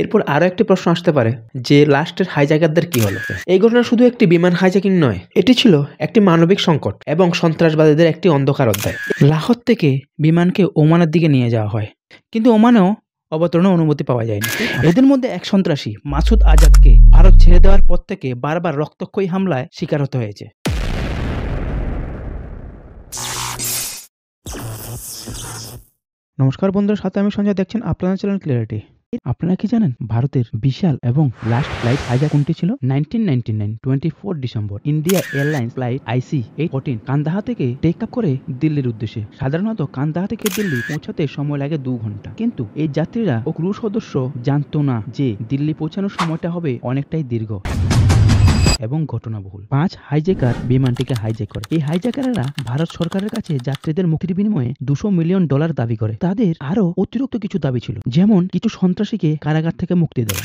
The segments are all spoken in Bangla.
এরপর আরো একটি প্রশ্ন আসতে পারে যে লাস্টের হাইজ্যাকারদের কি হলো। এই ঘটনা শুধু একটি বিমান হাইজ্যাকিং নয়, এটি ছিল একটি মানবিক সংকট এবং সন্ত্রাসবাদীদের একটি অন্ধকার অধ্যায়। লাহোর থেকে বিমানকে ওমানের দিকে নিয়ে যাওয়া হয়, কিন্তু ওমানেও অবতরণের অনুমতি পাওয়া যায়নি। এদের মধ্যে এক সন্ত্রাসী মাসুদ আজাদকে ভারত ছেড়ে দেওয়ার পর থেকে বারবার রক্তক্ষয়ী হামলায় শিকার হতে হয়েছে। নমস্কার বন্ধুরা, সাথে আমি সঞ্জয়, দেখছেন আপনাদের চ্যানেল ক্লিয়ারিটি। আপনারা কি জানেন ভারতের বিশাল এবং লাস্ট ফ্লাইট হাইজ্যাক কোনটি ছিল? 1999 24 December India airlines flight IC-814 কান্দাহা থেকে টেক আপ করে দিল্লির উদ্দেশ্যে। সাধারণত কান্দাহা থেকে দিল্লি পৌঁছাতে সময় লাগে 2 ঘন্টা, কিন্তু এই যাত্রীরা ও ক্রু সদস্য জানতো না যে দিল্লি পৌঁছানোর সময়টা হবে অনেকটাই দীর্ঘ এবং ঘটনাবহুল। 5 হাইজ্যাকার বিমানটিকে হাইজ্যাক করে। এই হাইজ্যাকাররা ভারত সরকারের কাছে যাত্রীদের মুক্তির বিনিময়ে $200 মিলিয়ন দাবি করে। তাদের আরো অতিরিক্ত কিছু দাবি ছিল, যেমন কিছু সন্ত্রাসীকে কারাগার থেকে মুক্তি দেওয়া।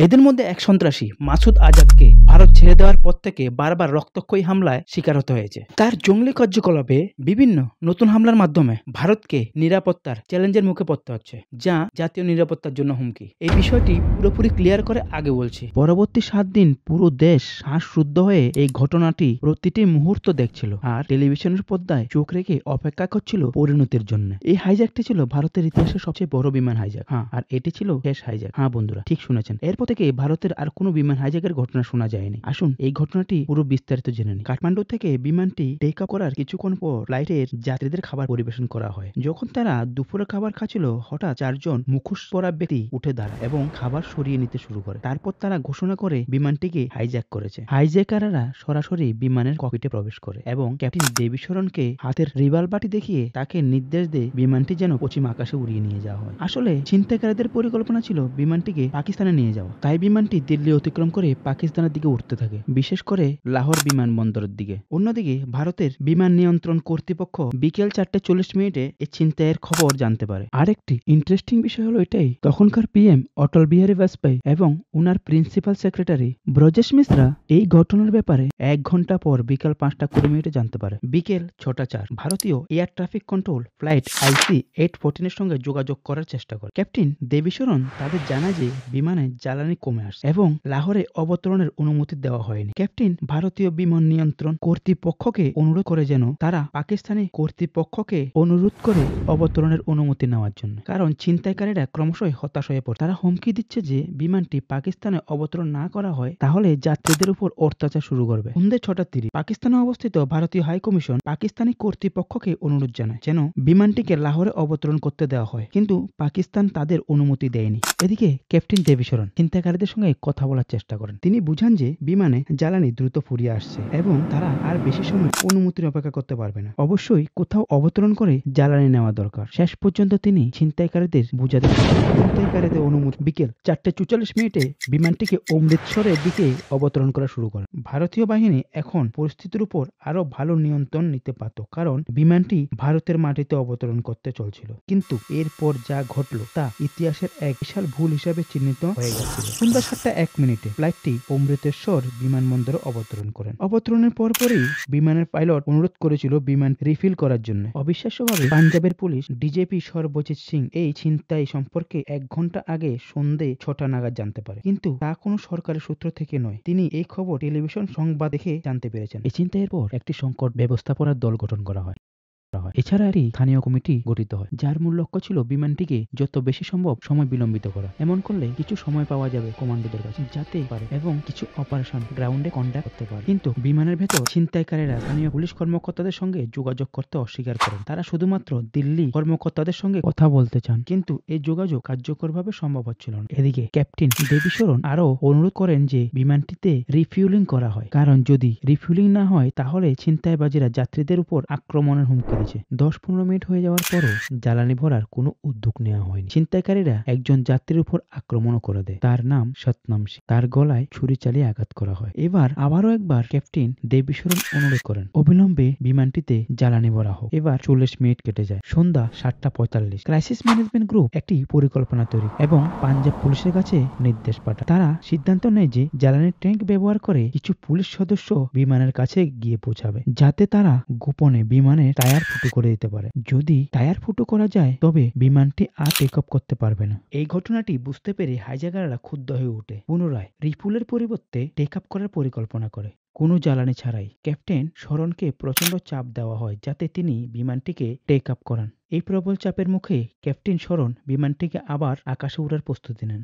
এদের মধ্যে এক সন্ত্রাসী মাসুদ আজাদকে ভারত ছেড়ে দেওয়ার পর থেকে বারবার রক্তক্ষয়ী হামলায় শিকার হতে হয়েছে। তার জঙ্গলি কার্যকলাপে বিভিন্ন নতুন হামলার মাধ্যমে ভারতকে নিরাপত্তার চ্যালেঞ্জের মুখে পড়তে হচ্ছে, যা জাতীয় নিরাপত্তার জন্য হুমকি। এই বিষয়টি পুরোপুরি ক্লিয়ার করে আগে বলছি। পরবর্তী 7 দিন পুরো দেশ শ্বাসরুদ্ধ হয়ে এই ঘটনাটি প্রতিটি মুহূর্ত দেখছিল আর টেলিভিশনের পর্দায় চোখ রেখে অপেক্ষা করছিল পরিণতির জন্য। এই হাইজ্যাকটি ছিল ভারতের ইতিহাসের সবচেয়ে বড় বিমান হাইজ্যাক। আর এটি ছিল শেষ হাইজ্যাক। বন্ধুরা, ঠিক শুনেছেন। এরপর থেকে ভারতের আর কোনো বিমান হাইজ্যাকের ঘটনা শোনা যায়নি। আসুন এই ঘটনাটি পুরো বিস্তারিত জেনে নিই। কাঠমান্ডু থেকে বিমানটি টেক আপ করার কিছুক্ষণ পর ফ্লাইটের যাত্রীদের খাবার পরিবেশন করা হয়। যখন তারা দুপুরের খাবার খাচ্ছিল, হঠাৎ 4 জন মুখোশ পরা ব্যক্তি উঠে দাঁড়ায় এবং খাবার সরিয়ে নিতে শুরু করে। তারপর তারা ঘোষণা করে বিমানটিকে হাইজ্যাক করেছে। হাইজ্যাকাররা সরাসরি বিমানের ককপিটে প্রবেশ করে এবং ক্যাপ্টেন দেবিশরণকে হাতের রিভলভারটি দেখিয়ে তাকে নির্দেশ দেয় বিমানটি যেন পশ্চিম আকাশে উড়িয়ে নিয়ে যাওয়া হয়। আসলে ছিনতাইকারীদের পরিকল্পনা ছিল বিমানটিকে পাকিস্তানে নিয়ে যাওয়া। তাই বিমানটি দিল্লি অতিক্রম করে পাকিস্তানের দিকে উঠতে থাকে, বিশেষ করে লাহোর বিমানবন্দরের দিকে। অন্যদিকে ভারতের বিমান নিয়ন্ত্রণ কর্তৃপক্ষ বিকেল 4:40 এই ছিনতাইয়ের খবর জানতে পারে। আরেকটি ইন্টারেস্টিং বিষয় হলো এটাই, তখনকার PM অটল বিহারী বাজপেয়ী এবং উনার প্রিন্সিপাল সেক্রেটারি ব্রজেশ মিশ্রা এই ঘটনার ব্যাপারে 1 ঘন্টা পর বিকেল 5:20 জানতে পারে। বিকেল 6:04 ভারতীয় air traffic control flight IC-814 এর সঙ্গে যোগাযোগ করার চেষ্টা করে। ক্যাপ্টেন দেবিশরণ তাদের জানায় যে বিমানে জ্বালানি কমে আসছে এবং লাহোরে অবতরণের অনুমতি দেওয়া হয়নি। ক্যাপ্টেন ভারতীয় বিমান নিয়ন্ত্রণ কর্তৃপক্ষকে অনুরোধ করে যেন তারা পাকিস্তানি কর্তৃপক্ষকে অনুরোধ করে অবতরণের অনুমতি নেওয়ার জন্য, কারণ ছিনতাইকারীরা ক্রমশই হতাশ হয়ে পড়ে। তারা হুমকি দিচ্ছে যে বিমানটি পাকিস্তানে অবতরণ না করা হয় তাহলে যাত্রীদের উপর অত্যাচার শুরু করবে। সন্ধ্যে 6:30 পাকিস্তানে অবস্থিত ভারতীয় হাই কমিশন পাকিস্তানি কর্তৃপক্ষকে অনুরোধ জানায় যেন বিমানটিকে লাহোরে অবতরণ করতে দেওয়া হয়, কিন্তু পাকিস্তান তাদের অনুমতি দেয়নি। এদিকে ক্যাপ্টেন দেবিশরণ ছিনতাইকারীদের সঙ্গে কথা বলার চেষ্টা করেন। তিনি বুঝান যে বিমানে জ্বালানি দ্রুত ফুরিয়ে আসছে এবং তারা আর বেশি সময় অনুমতির অপেক্ষা করতে পারবে না। অবশ্যই কোথাও অবতরণ করে জ্বালানি নেওয়া দরকার। শেষ পর্যন্ত তিনি ছিনতাইকারীদের বুঝাতে ছিনতাইকারীদের অনুমতি। বিকেল 4:44 বিমানটিকে অমৃতসরের দিকে অবতরণ করা শুরু করে। ভারতীয় বাহিনী এখন পরিস্থিতির উপর আরো ভালো নিয়ন্ত্রণ নিতে পারত, কারণ বিমানটি ভারতের মাটিতে অবতরণ করতে চলছিল। কিন্তু এরপর যা ঘটলো তা ইতিহাসের এক বিশাল ভুল হিসাবে চিহ্নিত হয়ে গেছিল। সন্ধ্যা 7:01 ফ্লাইটটি অমৃতসর বিমানবন্দরে অবতরণ করেন। অবতরণের পরপরই বিমানের পাইলট অনুরোধ করেছিল বিমান রিফিল করার জন্য। অবিশ্বাস্যভাবে পাঞ্জাবের পুলিশ DGP সর্বজিৎ সিং এই ছিনতাই সম্পর্কে 1 ঘন্টা আগে সন্ধ্যে 6টা নাগাদ জানতে পারে, কিন্তু তা কোনো সরকারি সূত্র থেকে নয়। তিনি এই খবর টেলিভিশন সংবাদ দেখে জানতে পেরেছেন। এই ছিনতাইয়ের পর একটি সংকট ব্যবস্থাপনার দল গঠন করা হয়। এছাড়া একটি স্থানীয় কমিটি গঠিত হয়, যার মূল লক্ষ্য ছিল বিমানটিকে যত বেশি সম্ভব সময় বিলম্বিত করা। এমন করলে কিছু সময় পাওয়া যাবে কমান্ডোদের কাছে যাতে পারে এবং কিছু অপারেশন গ্রাউন্ডে কন্ডাক্ট করতে পারে। কিন্তু বিমানের ভেতর ছিনতাইকারীরা স্থানীয় পুলিশ কর্মকর্তাদের সঙ্গে যোগাযোগ করতে অস্বীকার করেন। তারা শুধুমাত্র দিল্লি কর্মকর্তাদের সঙ্গে কথা বলতে চান, কিন্তু এই যোগাযোগ কার্যকরভাবে সম্ভব হচ্ছিল না। এদিকে ক্যাপ্টেন দেবিশরণ আরো অনুরোধ করেন যে বিমানটিতে রিফিউলিং করা হয়, কারণ যদি রিফিউলিং না হয় তাহলে ছিনতাইবাজীরা যাত্রীদের উপর আক্রমণের হুমকি দিচ্ছে। 10-15 মিনিট হয়ে যাওয়ার পরও জ্বালানি ভরার কোনো উদ্যোগ নেওয়া হয়নি। ছিনতাইকারীরা একজন যাত্রীর উপর আক্রমণও করে দেয়। তার নাম সতনাম সিং। তার গলায় ছুরি চালিয়ে আঘাত করা হয়। এবার আবারও একবার ক্যাপ্টেন দেবিশরণ অনুরোধ করেন অবিলম্বে বিমানটিতে জ্বালানি ভরা হোক। এবার 40 মিনিট কেটে যায়। সন্ধ্যা 7:45 ক্রাইসিস ম্যানেজমেন্ট গ্রুপ একটি পরিকল্পনা তৈরি এবং পাঞ্জাব পুলিশের কাছে নির্দেশ পাঠায়। তারা সিদ্ধান্ত নেয় যে জ্বালানি ট্যাঙ্ক ব্যবহার করে কিছু পুলিশ সদস্য বিমানের কাছে গিয়ে পৌঁছাবে, যাতে তারা গোপনে বিমানের টায়ার ফুটো করে দিতে পারে। যদি টায়ার ফুটো করা যায় তবে বিমানটি আর টেক অফ করতে পারবে না। এই ঘটনাটি বুঝতে পেরে হাইজ্যাকাররা ক্ষুব্ধ হয়ে ওঠে। পুনরায় রিফুলের পরিবর্তে টেক আপ করার পরিকল্পনা করে। কোনো জ্বালানি ছাড়াই ক্যাপ্টেন শরণকে প্রচন্ড চাপ দেওয়া হয় যাতে তিনি বিমানটিকে টেক আপ করান। এই প্রবল চাপের মুখে ক্যাপ্টেন শরণ বিমানটিকে আবার আকাশে উড়ার প্রস্তুতি নেন।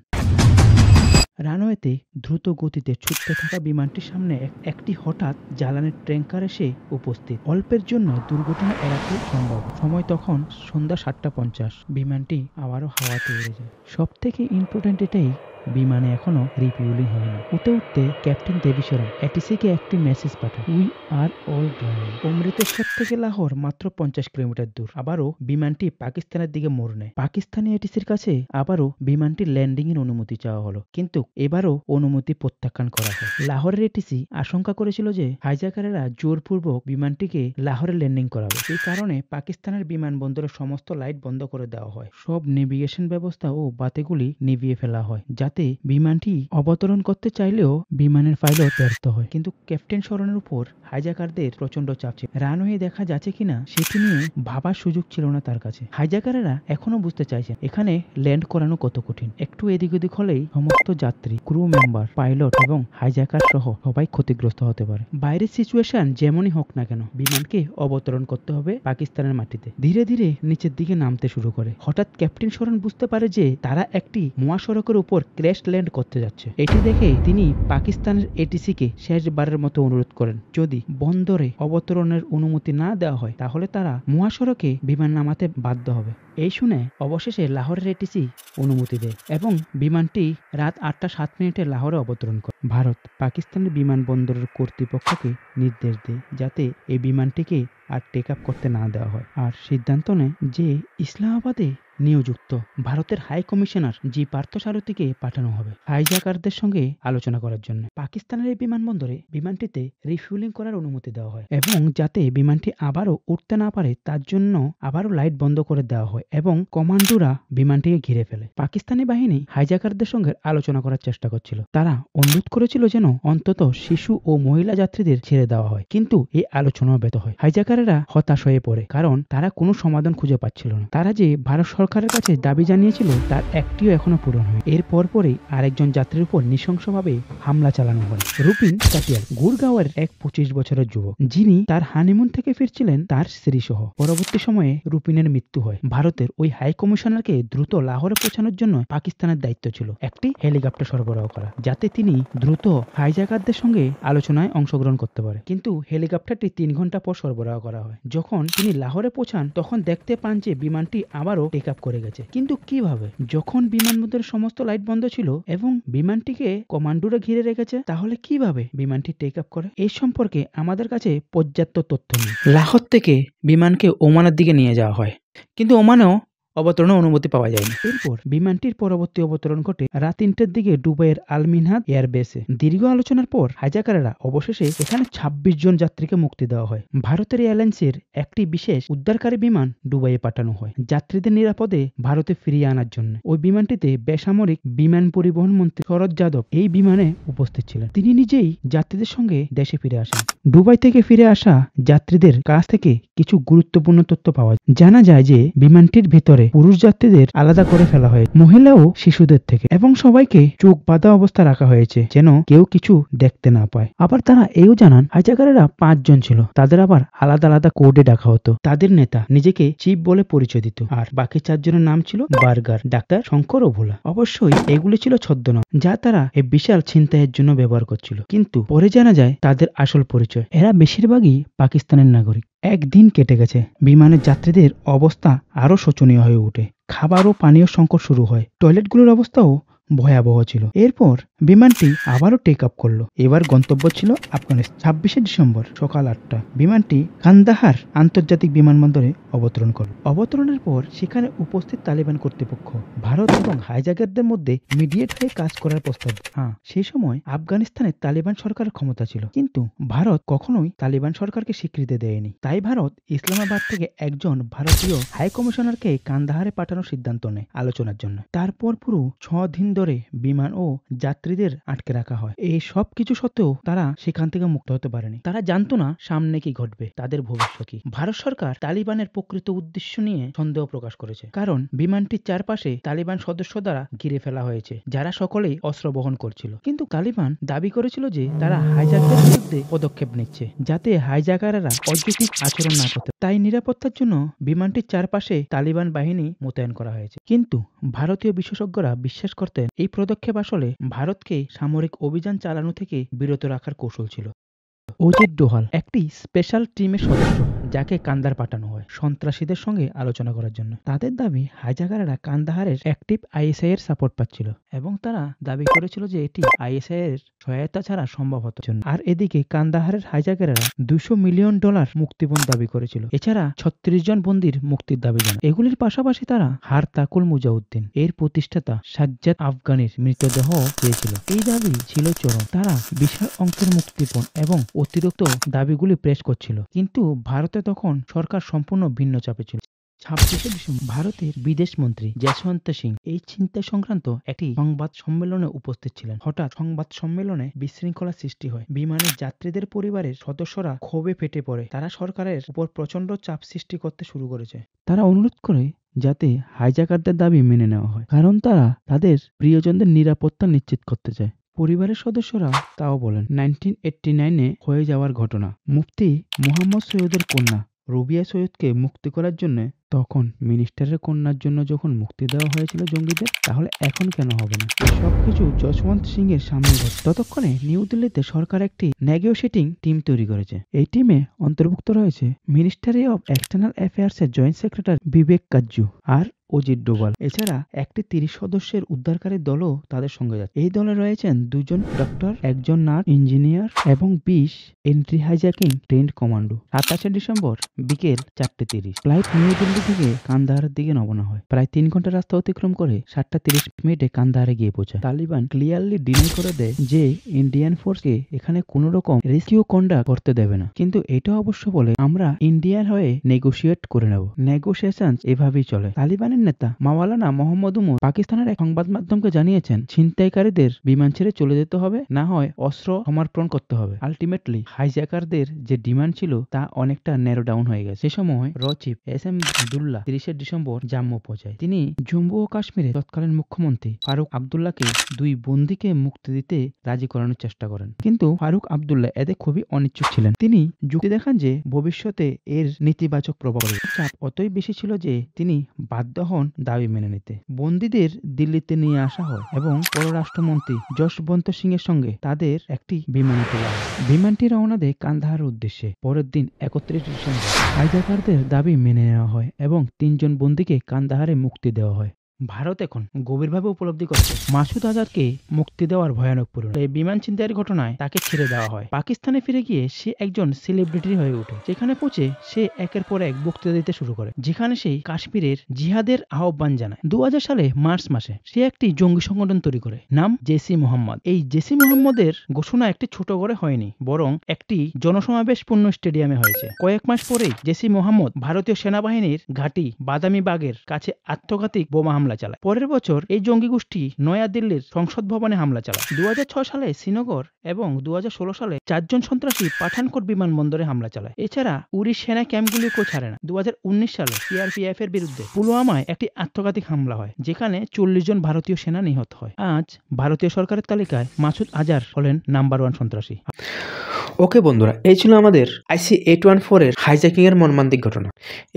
রানওয়েতে দ্রুত গতিতে ছুটতে থাকা বিমানটির সামনে একটি হঠাৎ জ্বালানির ট্যাঙ্কার এসে উপস্থিত। অল্পের জন্য দুর্ঘটনা এড়াতে সম্ভব। সময় তখন সন্ধ্যা 7:50। বিমানটি আবারও হাওয়াতে উড়ে যায়। সব থেকে ইম্পর্টেন্ট এটাই, বিমানে এখনো রিফিউলিং হয়নি। উঠতে উঠতে ক্যাপ্টেন দেবীশরণ এটিসিকে একটি মেসেজ পাঠায়, we are all right. Amritsar থেকে লাহোর মাত্র 50 কিলোমিটার দূর। আবারও বিমানটি পাকিস্তানের দিকে মোড় নেয়। পাকিস্তানি এটিসির কাছে আবারও বিমানটির ল্যান্ডিং এর অনুমতি চাওয়া হলো, কিন্তু এবারও অনুমতি প্রত্যাখ্যান করা হয়। লাহোরের এটিসি আশঙ্কা করেছিল যে হাইজ্যাকারেরা জোরপূর্বক বিমানটিকে লাহোরে ল্যান্ডিং করাবে। এই কারণে পাকিস্তানের বিমানবন্দরের সমস্ত লাইট বন্ধ করে দেওয়া হয়। সব নেভিগেশন ব্যবস্থা ও বাতিগুলি নিভিয়ে ফেলা হয় যাতে বিমানটি অবতরণ করতে চাইলেও বিমানের পাইলট ব্যর্থ হয়। কিন্তু ক্যাপ্টেন শরণের উপর হাইজ্যাকারদের প্রচন্ড চাপ ছিল। রানওয়ে দেখা যাচ্ছে কিনা সেটি নিয়ে ভাবার সুযোগ ছিল না তার কাছে। হাইজ্যাকারেরা এখনো বুঝতে চাইছে এখানে ল্যান্ড করানো কত কঠিন। একটু এদিক ওদিক হলেই সমস্ত যাত্রী, ক্রু মেম্বার, পাইলট এবং হাইজ্যাকার সহ সবাই ক্ষতিগ্রস্ত হতে পারে। বাইরের সিচুয়েশন যেমনই হোক না কেন বিমানকে অবতরণ করতে হবে পাকিস্তানের মাটিতে। ধীরে ধীরে নিচের দিকে নামতে শুরু করে। হঠাৎ ক্যাপ্টেন শরণ বুঝতে পারে যে তারা একটি মহাসড়কের উপর ক্র্যাশ ল্যান্ড করতে যাচ্ছে। এটি দেখে তিনি পাকিস্তানের এটিসিকে শেষবারের মতো অনুরোধ করেন, যদি বন্দরে অবতরণের অনুমতি না দেওয়া হয় তাহলে তারা মহাসড়কে বিমান নামাতে বাধ্য হবে। এই শুনে অবশেষে লাহোরের এটিসি অনুমতি দেয় এবং বিমানটি রাত 8:07 লাহোরে অবতরণ করে। ভারত পাকিস্তানের বিমানবন্দরের কর্তৃপক্ষকে নির্দেশ দেয় যাতে এই বিমানটিকে আর টেক আপ করতে না দেওয়া হয়, আর সিদ্ধান্ত নেয় যে ইসলামাবাদে নিয়োজিত ভারতের হাই কমিশনার জি পার্থসারথীকে পাঠানো হবে হাইজ্যাকারদের সঙ্গে আলোচনা করার জন্য। পাকিস্তানের এই বিমানবন্দরে বিমানটিতে রিফুয়েলিং করার অনুমতি দেওয়া হয় এবং যাতে বিমানটি আবারও উঠতে না পারে তার জন্য আবারও লাইট বন্ধ করে দেওয়া হয় এবং কমান্ডোরা বিমানটিকে ঘিরে ফেলে। পাকিস্তানি বাহিনী হাইজ্যাকারদের সঙ্গে আলোচনা করার চেষ্টা করছিল। তারা অনুরোধ করেছিল যেন অন্তত শিশু ও মহিলা যাত্রীদের ছেড়ে দেওয়া হয়, কিন্তু এই আলোচনাও ব্যর্থ হয়। হাইজ্যাকারেরা হতাশ হয়ে পড়ে কারণ তারা কোনো সমাধান খুঁজে পাচ্ছিল না। তারা যে ভারত সরকারের কাছে দাবি জানিয়েছিল তার একটিও এখনো পূরণ হয়। এর পরপরই আরেকজন যাত্রীর উপর নৃশংসভাবে হামলা চালানো হয়। রুপিন কাটিয়াল গুরগাঁওয়ের এক 25 বছরের যুবক, যিনি তার হানিমুন থেকে ফিরছিলেন তার স্ত্রী সহ। পরবর্তী সময়ে রুপিনের মৃত্যু হয়। ভারতের ওই হাই কমিশনারকে দ্রুত লাহোরে পৌঁছানোর জন্য পাকিস্তানের দায়িত্ব ছিল একটি হেলিকপ্টার সরবরাহ করা, যাতে তিনি দ্রুত হাইজ্যাকারদের সঙ্গে আলোচনায় অংশগ্রহণ করতে পারে। কিন্তু হেলিকপ্টারটি 3 ঘন্টা পর সরবরাহ করা হয়। যখন তিনি লাহোরে পৌঁছান তখন দেখতে পান যে বিমানটি আবারও টেক আপ করে গেছে। কিন্তু কিভাবে? যখন বিমানবন্দরের সমস্ত লাইট বন্ধ ছিল এবং বিমানটিকে কমান্ডোরা ঘিরে রেখেছে, তাহলে কিভাবে বিমানটি টেক আপ করে? এই সম্পর্কে আমাদের কাছে পর্যাপ্ত তথ্য নেই। লাহোর থেকে বিমানকে ওমানের দিকে নিয়ে যাওয়া হয়, কিন্তু ওমানেও অবতরণের অনুমতি পাওয়া যায়নি। এরপর বিমানটির পরবর্তী অবতরণ ঘটে রাত 3টার দিকে দুবাইয়ের আল মিনহাদ এয়ারবেসে। দীর্ঘ আলোচনার পর হাইজ্যাকাররা অবশেষে এখানে 26 জন যাত্রীকে মুক্তি দেওয়া হয়। ভারতের এয়ারলাইন্সের একটি বিশেষ উদ্ধারকারী বিমান দুবাইয়ে পাঠানো হয় যাত্রীদের নিরাপদে ভারতে ফিরিয়ে আনার জন্য। ওই বিমানটিতে বেসামরিক বিমান পরিবহন মন্ত্রী শরৎ যাদব এই বিমানে উপস্থিত ছিলেন। তিনি নিজেই যাত্রীদের সঙ্গে দেশে ফিরে আসেন। দুবাই থেকে ফিরে আসা যাত্রীদের কাছ থেকে কিছু গুরুত্বপূর্ণ তথ্য পাওয়া যায়। জানা যায় যে বিমানটির ভিতরে পুরুষ যাত্রীদের আলাদা করে ফেলা হয় মহিলা ও শিশুদের থেকে, এবং সবাইকে চোখ বাঁধা অবস্থা রাখা হয়েছে যেন কেউ কিছু দেখতে না পায়। আবার তারা এও জানান হাইজ্যাকারেরা 5 জন ছিল, তাদের আবার আলাদা আলাদা কোডে ডাকা হতো। তাদের নেতা নিজেকে চিফ বলে পরিচয় দিত, আর বাকি 4 জনের নাম ছিল বার্গার, ডাক্তার, শঙ্কর ও ভোলা। অবশ্যই এগুলি ছিল ছদ্মনাম যা তারা এই বিশাল ছিনতাইয়ের জন্য ব্যবহার করছিল, কিন্তু পরে জানা যায় তাদের আসল পরিচয়। এরা বেশিরভাগই পাকিস্তানের নাগরিক। একদিন কেটে গেছে। বিমানের যাত্রীদের অবস্থা আরো শোচনীয় হয়ে ওঠে। খাবার ও পানীয় সংকট শুরু হয়। টয়লেটগুলোর অবস্থাও ভয়াবহ ছিল। এরপর বিমানটি আবারও টেক আপ করলো। এবার গন্তব্য ছিল আফগানিস্তান। 26শে ডিসেম্বর সকাল 8টা বিমানটি কান্দাহার আন্তর্জাতিক বিমানবন্দরে অবতরণ করল। অবতরণের পর সেখানে উপস্থিত তালিবান কর্তৃপক্ষ ভারত এবং হাইজ্যাকারদের মধ্যে মিডিয়েট হয়ে কাজ করার প্রস্তাব। সেই সময় আফগানিস্তানে তালিবান সরকারের ক্ষমতা ছিল, কিন্তু ভারত কখনোই তালিবান সরকারকে স্বীকৃতি দেয়নি। তাই ভারত ইসলামাবাদ থেকে একজন ভারতীয় হাই কমিশনারকে কান্দাহারে পাঠানোর সিদ্ধান্ত নেয় আলোচনার জন্য। তারপর পুরো 6 দিন ধরে বিমান ও যাত্রী যাত্রীদের আটকে রাখা হয়। এই সব কিছু সত্ত্বেও তারা সেখান থেকে মুক্ত হতে পারেনি। তারা জানতো না সামনে কি ঘটবে, তাদের ভবিষ্যৎ কি। ভারত সরকার তালিবানের প্রকৃত উদ্দেশ্য নিয়ে সন্দেহ প্রকাশ করেছে, কারণ বিমানটির চারপাশে তালিবান সদস্য দ্বারা ঘিরে ফেলা হয়েছে, যারা সকলেই অস্ত্র বহন করছিল। কিন্তু তালিবান দাবি করেছিল যে তারা হাইজ্যাকদের বিরুদ্ধে পদক্ষেপ নিচ্ছে, যাতে হাইজ্যাকাররা অযৌক্তিক আচরণ না করতে। তাই নিরাপত্তার জন্য বিমানটির চারপাশে তালিবান বাহিনী মোতায়েন করা হয়েছে। কিন্তু ভারতীয় বিশেষজ্ঞরা বিশ্বাস করতেন এই পদক্ষেপ আসলে ভারতকে সামরিক অভিযান চালানো থেকে বিরত রাখার কৌশল ছিল। অজিত ডোভাল একটি স্পেশাল টিমের সদস্য, যাকে কান্দার পাঠানো হয় সন্ত্রাসীদের সঙ্গে আলোচনা করার জন্য। তাদের দাবি হাইজ্যাকাররা কান্দাহারের অ্যাক্টিভ আইএসআই এর সাপোর্ট পাচ্ছিল এবং তারা দাবি করেছিল যে এটি আইএসআই এর সহায়তা ছাড়া সম্ভব হতো জন্য। আর এদিকে কান্দাহারের হাইজ্যাকাররা $200 মিলিয়ন মুক্তিপণ দাবি করেছিল। এছাড়া 36 জন বন্দীর মুক্তির দাবি জানায়। এগুলির পাশাপাশি তারা হারতাকুল মুজাউদ্দিন এর প্রতিষ্ঠাতা সাজ্জাদ আফগানির মৃতদেহ চেয়েছিল। এই দাবি ছিল চরম। তারা বিশাল অঙ্কের মুক্তিপণ এবং অতিরিক্ত দাবিগুলি পেশ করছিল, কিন্তু ভারতে তখন সরকার সম্পূর্ণ ভিন্ন চাপে ছিল। 26শে ডিসেম্বর ভারতের বিদেশ মন্ত্রী যশবন্ত সিং এই ছিনতাই সংক্রান্ত একটি সংবাদ সম্মেলনে উপস্থিত ছিলেন। হঠাৎ সংবাদ সম্মেলনে বিশৃঙ্খলা সৃষ্টি হয়। বিমানের যাত্রীদের পরিবারের সদস্যরা ক্ষোভে ফেটে পড়ে। তারা সরকারের উপর প্রচন্ড চাপ সৃষ্টি করতে শুরু করেছে। তারা অনুরোধ করে যাতে হাইজ্যাকারদের দাবি মেনে নেওয়া হয়, কারণ তারা তাদের প্রিয়জনদের নিরাপত্তা নিশ্চিত করতে চায়। পরিবারের সদস্যরা তাও বলেন 1989-এ হয়ে যাওয়ার ঘটনা, মুফতি মুহাম্মদ সৈয়দের কন্যা রুবিয়া সৈয়দকে মুক্তি করার জন্য, তখন মিনিস্টারের কন্যার জন্য যখন মুক্তি দেওয়া হয়েছিল জঙ্গিদের, তাহলে এখন কেন হবে না? সবকিছু যশবন্ত সিং এর সামনে ঘটে। ততক্ষণে নিউ দিল্লিতে সরকার একটি নেগোশিয়েটিং টিম তৈরি করেছে। এই টিমে অন্তর্ভুক্ত রয়েছে মিনিস্ট্রি অফ এক্সটার্নাল অ্যাফেয়ার্স এর জয়েন্ট সেক্রেটারি বিবেক কাজ্জু আর অজিত ডোভাল। এছাড়া একটি 30 সদস্যের উদ্ধারকারী দলও তাদের সঙ্গে যাচ্ছে। এই দলে রয়েছেন 2 জন ডক্টর, 1 জন নার্স, ইঞ্জিনিয়ার এবং 20 এন্ট্রি হাইজ্যাকিং ট্রেন্ড কমান্ডো। 27শে ডিসেম্বর বিকেল 4:30 ফ্লাইট নিউ দিল্লি থেকে কান্দাহারের দিকে রওনা হয়। প্রায় 3 ঘন্টা রাস্তা অতিক্রম করে 7:30 কান্দাহারে গিয়ে পৌঁছায়। তালিবান ক্লিয়ারলি ডিনাই করে দেয় যে ইন্ডিয়ান ফোর্সকে এখানে কোনো রকম রেস্কিউ কন্ডাক্ট করতে দেবে না, কিন্তু এটা অবশ্য বলে আমরা ইন্ডিয়ান হয়ে নেগোশিয়েট করে নেব। নেগোশিয়েশন এভাবেই চলে। তালিবানের নেতা মাওলানা মোহাম্মদ উমর পাকিস্তানের এক সংবাদ মাধ্যমকে জানিয়েছেন ছিনতাইকারীদের বিমান ছেড়ে চলে যেতে হবে, না হয় অস্ত্র সমর্পণ করতে হবে। আলটিমেটলি হাইজ্যাকারদের যে ডিমান্ড ছিল তা অনেকটা ন্যারো ডাউন হয়ে গেছে। সে সময় চিফ এস.এম. আবদুল্লাহ 30শে ডিসেম্বর জম্মু পৌঁছায়। তিনি জম্মু ও কাশ্মীরের তৎকালীন মুখ্যমন্ত্রী ফারুক আবদুল্লাহকে 2 বন্দীকে মুক্তি দিতে রাজি করানোর চেষ্টা করেন, কিন্তু ফারুক আবদুল্লাহ এতে খুবই অনিচ্ছুক ছিলেন। তিনি যুক্তি দেখান যে ভবিষ্যতে এর নেতিবাচক প্রভাব পড়বে। চাপ অতই বেশি ছিল যে তিনি বাধ্য হন দাবি মেনে নিতে। বন্দীদের দিল্লিতে নিয়ে আসা হয় এবং পররাষ্ট্রমন্ত্রী যশবন্ত সিং এর সঙ্গে তাদের একটি বিমানে তোলা হয়। বিমানটি রওনা দেয় কান্দাহারের উদ্দেশ্যে। পরের দিন 31 ডিসেম্বর হাইজ্যাকারদের দাবি মেনে নেওয়া হয় এবং 3 জন বন্দীকে কান্দাহারে মুক্তি দেওয়া হয়। ভারত এখন গভীরভাবে উপলব্ধি করছে মাসুদ আজহারকে মুক্তি দেওয়ার ভয়ানক পরিণাম। এই বিমান ছিনতাইয়ের ঘটনায় তাকে ছেড়ে দেওয়া হয়। পাকিস্তানে ফিরে গিয়ে সে একজন সেলিব্রিটি হয়ে ওঠে। সেখানে পৌঁছে সে একের পর এক বক্তৃতা দিতে শুরু করে, যেখানে সে কাশ্মীরের জিহাদের আহ্বান জানায়। 2000 সালে মার্চ মাসে সে একটি জঙ্গি সংগঠন তৈরি করে, নাম জেসি মোহাম্মদ। এই জেসি মোহাম্মদের ঘোষণা একটি ছোট ঘরে হয়নি, বরং একটি জনসমাবেশপূর্ণ স্টেডিয়ামে হয়েছে। কয়েক মাস পরেই জেসি মোহাম্মদ ভারতীয় সেনাবাহিনীর ঘাঁটি বাদামি বাগের কাছে আত্মঘাতী বোমা হামলা চালায়। পরের বছর এই জঙ্গি গোষ্ঠী নয়াদিল্লির সংসদ ভবনে হামলা চালায়। 2006 সালে শ্রীনগর এবং 2016 সালে 4 জন সন্ত্রাসী পাঠানকোট বিমানবন্দরে হামলা চালায়। এছাড়া উরি সেনা ক্যাম্পগুলিকেও ছাড়ে না। 2019 সালে সিআরপিএফ এর বিরুদ্ধে পুলওয়ামায় একটি আত্মঘাতী হামলা হয়, যেখানে 40 জন ভারতীয় সেনা নিহত হয়। আজ ভারতীয় সরকারের তালিকায় মাসুদ আজহার হলেন নাম্বার 1 সন্ত্রাসী। ওকে বন্ধুরা, এই ছিল আমাদের IC 814 এর হাইজ্যাকিং এর মর্মান্তিক ঘটনা।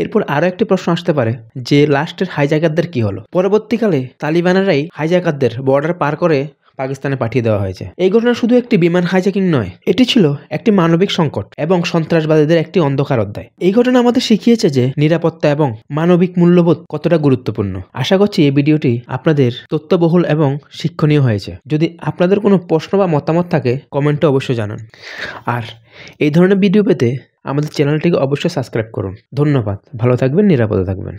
এরপর আরো একটি প্রশ্ন আসতে পারে যে লাস্টের হাইজ্যাকারদের কি হলো। পরবর্তীকালে তালিবানেরাই হাইজ্যাকারদের বর্ডার পার করে পাকিস্তানে পাঠিয়ে দেওয়া হয়েছে। এই ঘটনা শুধু একটি বিমান হাইজ্যাকিং নয়, এটি ছিল একটি মানবিক সংকট এবং সন্ত্রাসবাদীদের একটি অন্ধকার অধ্যায়। এই ঘটনা আমাদের শিখিয়েছে যে নিরাপত্তা এবং মানবিক মূল্যবোধ কতটা গুরুত্বপূর্ণ। আশা করছি এই ভিডিওটি আপনাদের তথ্যবহুল এবং শিক্ষণীয় হয়েছে। যদি আপনাদের কোনো প্রশ্ন বা মতামত থাকে কমেন্টে অবশ্যই জানান। আর এই ধরনের ভিডিও পেতে আমাদের চ্যানেলটিকে অবশ্যই সাবস্ক্রাইব করুন। ধন্যবাদ, ভালো থাকবেন, নিরাপদে থাকবেন।